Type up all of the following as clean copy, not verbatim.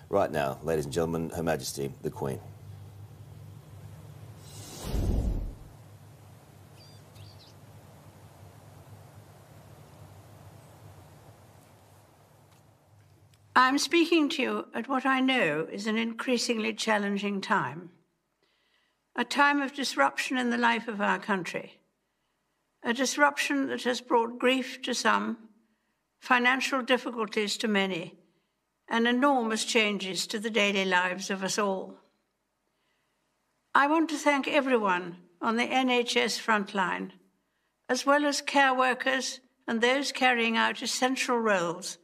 right now. Ladies and gentlemen, Her Majesty, the Queen. I'm speaking to you at what I know is an increasingly challenging time. A time of disruption in the life of our country. A disruption that has brought grief to some, financial difficulties to many, and enormous changes to the daily lives of us all. I want to thank everyone on the NHS frontline, as well as care workers and those carrying out essential roles,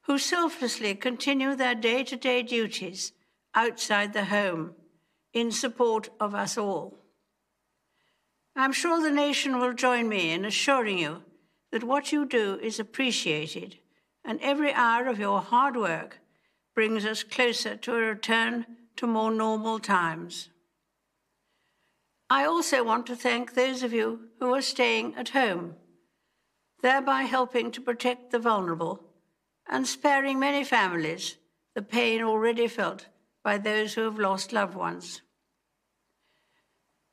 who selflessly continue their day-to-day duties outside the home in support of us all. I'm sure the nation will join me in assuring you that what you do is appreciated and every hour of your hard work brings us closer to a return to more normal times. I also want to thank those of you who are staying at home, thereby helping to protect the vulnerable and sparing many families the pain already felt by those who have lost loved ones.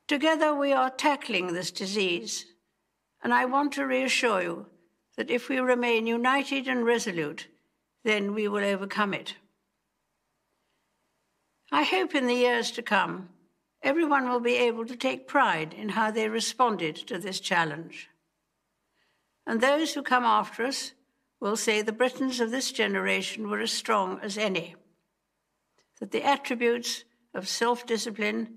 Together we are tackling this disease, and I want to reassure you that if we remain united and resolute, then we will overcome it. I hope in the years to come, everyone will be able to take pride in how they responded to this challenge. And those who come after us will say the Britons of this generation were as strong as any, that the attributes of self-discipline,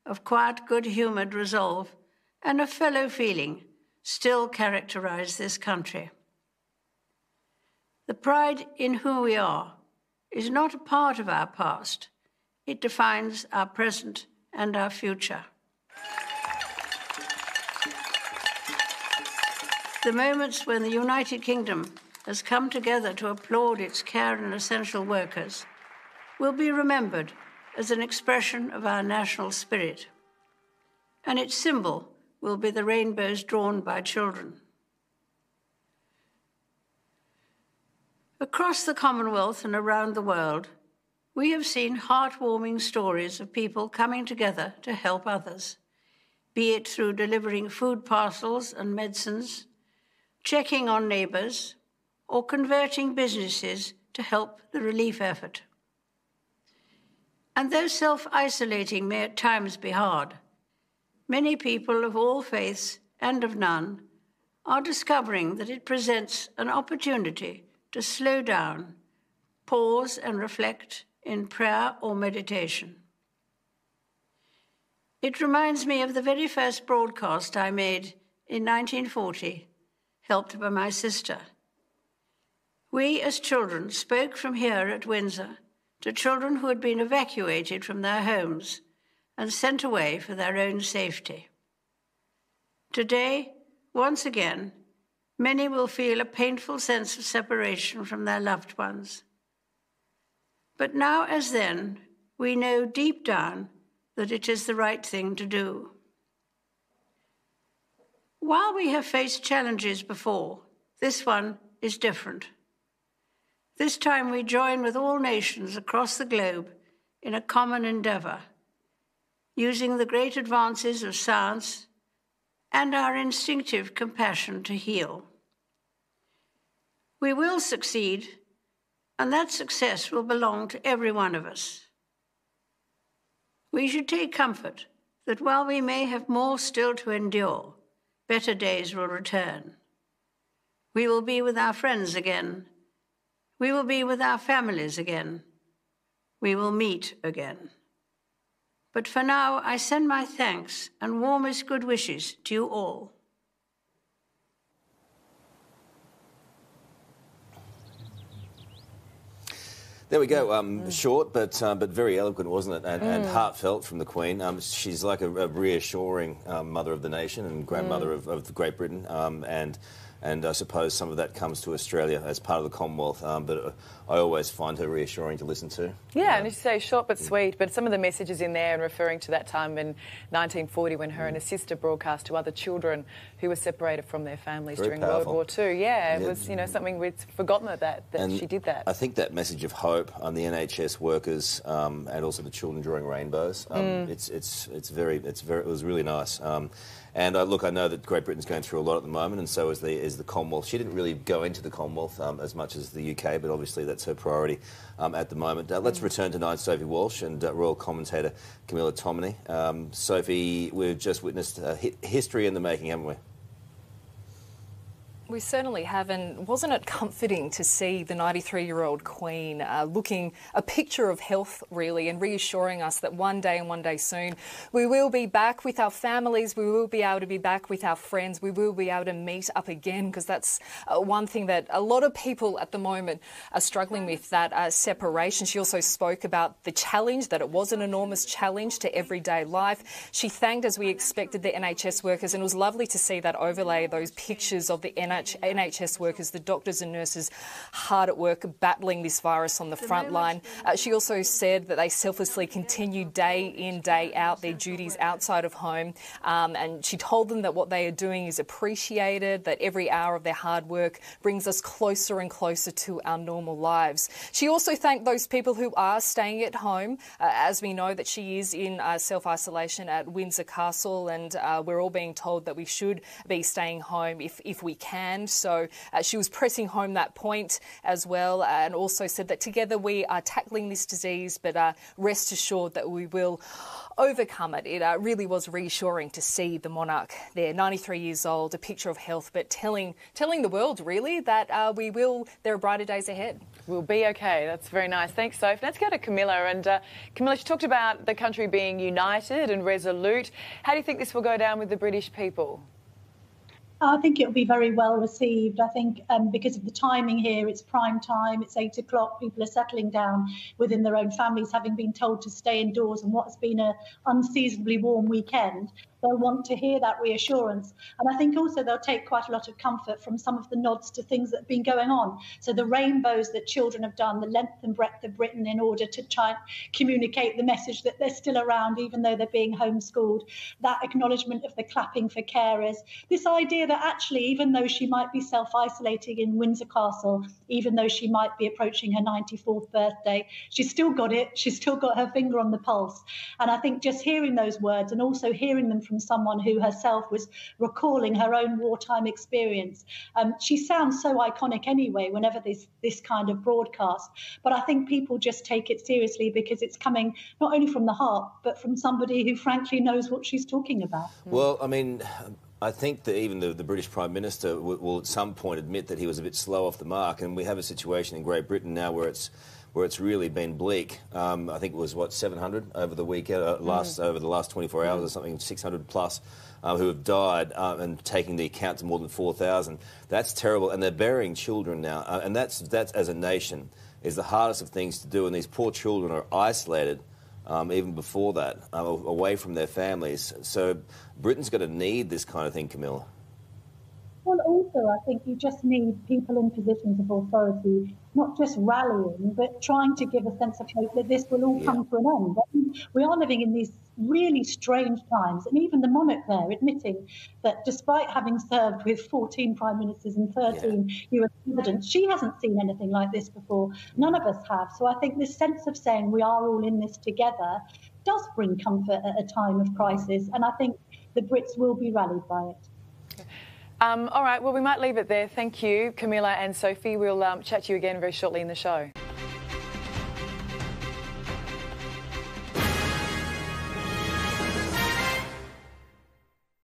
of quiet, good-humoured resolve, and of fellow feeling still characterise this country. The pride in who we are is not a part of our past. It defines our present and our future. The moments when the United Kingdom has come together to applaud its care and essential workers will be remembered as an expression of our national spirit, and its symbol will be the rainbows drawn by children. Across the Commonwealth and around the world, we have seen heartwarming stories of people coming together to help others, be it through delivering food parcels and medicines, checking on neighbours, or converting businesses to help the relief effort. And though self-isolating may at times be hard, many people of all faiths and of none are discovering that it presents an opportunity to slow down, pause and reflect in prayer or meditation. It reminds me of the very first broadcast I made in 1940, helped by my sister. We, as children, spoke from here at Windsor to children who had been evacuated from their homes and sent away for their own safety. Today, once again, many will feel a painful sense of separation from their loved ones. But now, as then, we know deep down that it is the right thing to do. While we have faced challenges before, this one is different. This time we join with all nations across the globe in a common endeavour, using the great advances of science and our instinctive compassion to heal. We will succeed, and that success will belong to every one of us. We should take comfort that while we may have more still to endure, better days will return. We will be with our friends again. We will be with our families again. We will meet again. But for now, I send my thanks and warmest good wishes to you all. There we go. Short, but very eloquent, wasn't it? And heartfelt from the Queen. She's like a reassuring mother of the nation and grandmother of Great Britain. And and I suppose some of that comes to Australia as part of the Commonwealth, but I always find her reassuring to listen to. Yeah, and as you say, short but sweet, but some of the messages in there and referring to that time in 1940 when her and her sister broadcast to other children who were separated from their families Very during powerful. World War II. Yeah, it was, you know, something we'd forgotten that she did that. I think that message of hope on the NHS workers and also the children during rainbows, it was really nice. And look, I know that Great Britain's going through a lot at the moment, and so is the Commonwealth. She didn't really go into the Commonwealth as much as the UK, but obviously that's her priority at the moment. Let's return to Night Sophie Walsh and Royal Commentator Camilla Tominey. Sophie, we've just witnessed history in the making, haven't we? We certainly have, and wasn't it comforting to see the 93-year-old Queen looking a picture of health, really, and reassuring us that one day and one day soon we will be back with our families, we will be able to be back with our friends, we will be able to meet up again, because that's one thing that a lot of people at the moment are struggling with, that separation. She also spoke about the challenge, that it was an enormous challenge to everyday life. She thanked, as we expected, the NHS workers, and it was lovely to see that overlay, those pictures of the NHS workers, the doctors and nurses hard at work battling this virus on the front line. She also said that they selflessly continue day in, day out their duties outside of home, and she told them that what they are doing is appreciated, that every hour of their hard work brings us closer and closer to our normal lives. She also thanked those people who are staying at home, as we know that she is in self-isolation at Windsor Castle, and we're all being told that we should be staying home if we can. So she was pressing home that point as well, and also said that together we are tackling this disease, but rest assured that we will overcome it. It really was reassuring to see the monarch there, 93 years old, a picture of health, but telling the world really that there are brighter days ahead. We'll be okay. That's very nice. Thanks, Soph. Let's go to Camilla. And Camilla, she talked about the country being united and resolute. How do you think this will go down with the British people? I think it will be very well received. I think because of the timing here, it's prime time, it's 8 o'clock, people are settling down within their own families, having been told to stay indoors on what's been an unseasonably warm weekend. They'll want to hear that reassurance. And I think also they'll take quite a lot of comfort from some of the nods to things that have been going on. So the rainbows that children have done, the length and breadth of Britain in order to try and communicate the message that they're still around, even though they're being homeschooled, that acknowledgement of the clapping for carers, this idea that actually, even though she might be self-isolating in Windsor Castle, even though she might be approaching her 94th birthday, she's still got it. She's still got her finger on the pulse. And I think just hearing those words and also hearing them from someone who herself was recalling her own wartime experience. She sounds so iconic anyway whenever this kind of broadcast, but I think people just take it seriously because it's coming not only from the heart, but from somebody who frankly knows what she's talking about. Well, I mean, I think that even the British Prime Minister will at some point admit that he was a bit slow off the mark, and we have a situation in Great Britain now where it's really been bleak. I think it was, 700 over the weekend, over the last 24 hours or something, 600 plus who have died, and taking the account to more than 4,000. That's terrible, and they're burying children now, and that's as a nation is the hardest of things to do, and these poor children are isolated even before that, away from their families. So Britain's going to need this kind of thing, Camilla. Well, also, I think you just need people in positions of authority, not just rallying, but trying to give a sense of hope that this will all come to an end. I mean, we are living in these really strange times, and even the monarch there admitting that despite having served with 14 prime ministers and 13 US presidents, she hasn't seen anything like this before. None of us have. So I think this sense of saying we are all in this together does bring comfort at a time of crisis, and I think the Brits will be rallied by it. All right, well, we might leave it there. Thank you, Camilla and Sophie. We'll chat to you again very shortly in the show.